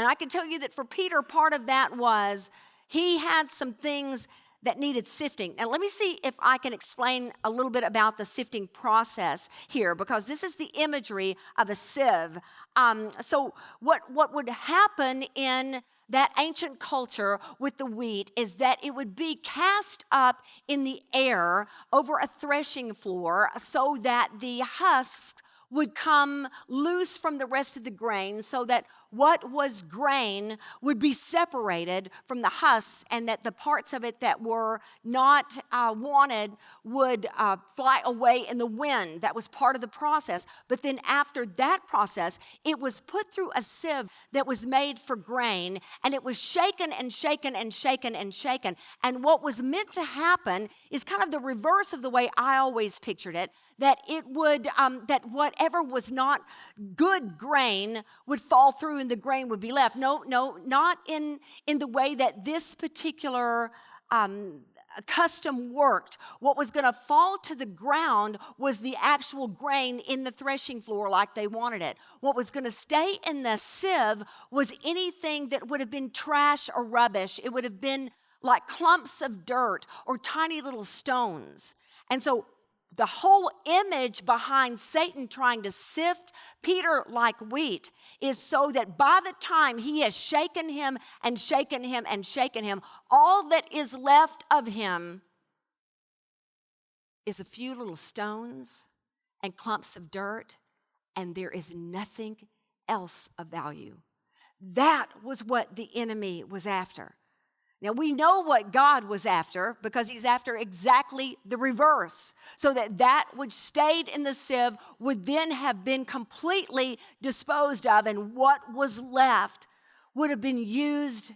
I can tell you that for Peter, part of that was he had some things that needed sifting. And let me see if I can explain a little bit about the sifting process here, because this is the imagery of a sieve. So what would happen in that ancient culture with the wheat is that it would be cast up in the air over a threshing floor so that the husks would come loose from the rest of the grain, so that what was grain would be separated from the husks, and that the parts of it that were not wanted would fly away in the wind. That was part of the process. But then after that process, it was put through a sieve that was made for grain, and it was shaken and shaken and shaken and shaken. And what was meant to happen is kind of the reverse of the way I always pictured it, that it would, that whatever was not good grain would fall through and the grain would be left. No, not in the way that this particular custom worked. What was going to fall to the ground was the actual grain in the threshing floor like they wanted it. What was going to stay in the sieve was anything that would have been trash or rubbish. It would have been like clumps of dirt or tiny little stones. And so the whole image behind Satan trying to sift Peter like wheat is so that by the time he has shaken him and shaken him and shaken him, all that is left of him is a few little stones and clumps of dirt, and there is nothing else of value. That was what the enemy was after. Now, we know what God was after, because he's after exactly the reverse, so that which stayed in the sieve would then have been completely disposed of, and what was left would have been used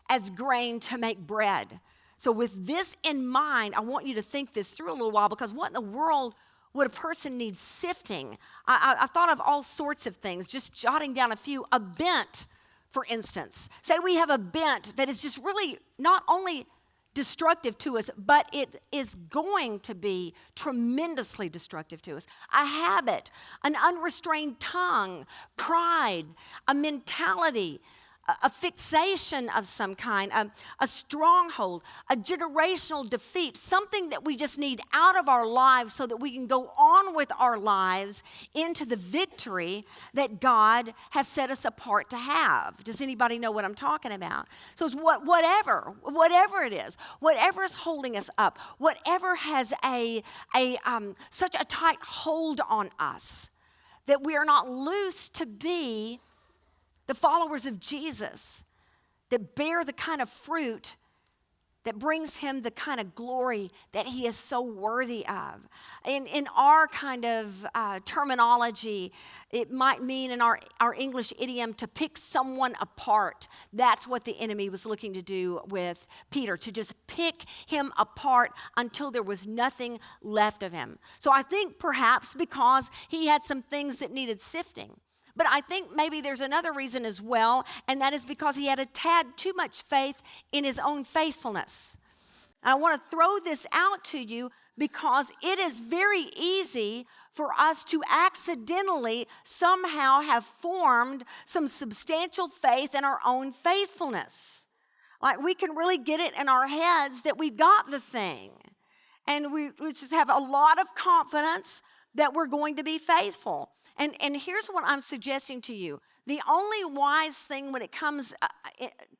as grain to make bread. So with this in mind, I want you to think this through a little while, because what in the world would a person need sifting? I thought of all sorts of things, just jotting down a few. A bent, for instance. Say we have a bent that is just really not only destructive to us, but it is going to be tremendously destructive to us. A habit, an unrestrained tongue, pride, a mentality, a fixation of some kind, a stronghold, a generational defeat, something that we just need out of our lives so that we can go on with our lives into the victory that God has set us apart to have. Does anybody know what I'm talking about? So it's whatever it is, whatever is holding us up, whatever has such a tight hold on us that we are not loose to be the followers of Jesus that bear the kind of fruit that brings him the kind of glory that he is so worthy of. In our kind of terminology, it might mean in our English idiom to pick someone apart. That's what the enemy was looking to do with Peter, to just pick him apart until there was nothing left of him. So I think perhaps because he had some things that needed sifting. But I think maybe there's another reason as well, and that is because he had a tad too much faith in his own faithfulness. And I want to throw this out to you because it is very easy for us to accidentally somehow have formed some substantial faith in our own faithfulness. Like we can really get it in our heads that we've got the thing. And we just have a lot of confidence that we're going to be faithful. And here's what I'm suggesting to you. The only wise thing when it comes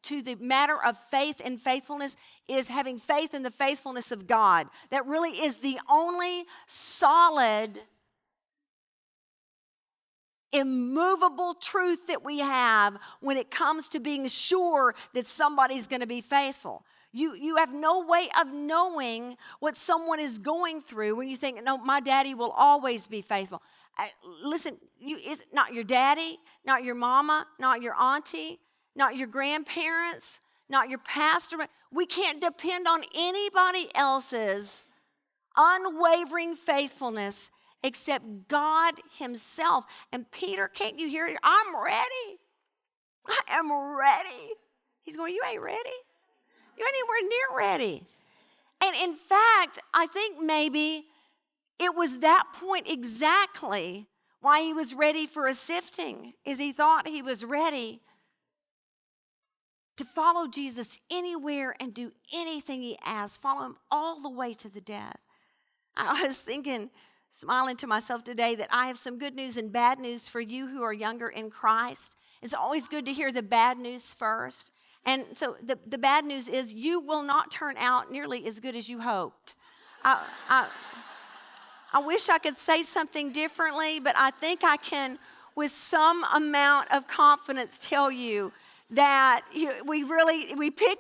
to the matter of faith and faithfulness is having faith in the faithfulness of God. That really is the only solid, immovable truth that we have when it comes to being sure that somebody's going to be faithful. You have no way of knowing what someone is going through when you think, no, my daddy will always be faithful. Listen, it's not your daddy, not your mama, not your auntie, not your grandparents, not your pastor. We can't depend on anybody else's unwavering faithfulness except God himself. And Peter, can't you hear it? I'm ready. I am ready. He's going, you ain't ready. You ain't anywhere near ready. And in fact, I think maybe it was that point exactly why he was ready for a sifting, is he thought he was ready to follow Jesus anywhere and do anything he asks, follow him all the way to the death. I was thinking, smiling to myself today, that I have some good news and bad news for you who are younger in Christ. It's always good to hear the bad news first. And so the bad news is you will not turn out nearly as good as you hoped. I wish I could say something differently, but I think I can, with some amount of confidence, tell you that we picked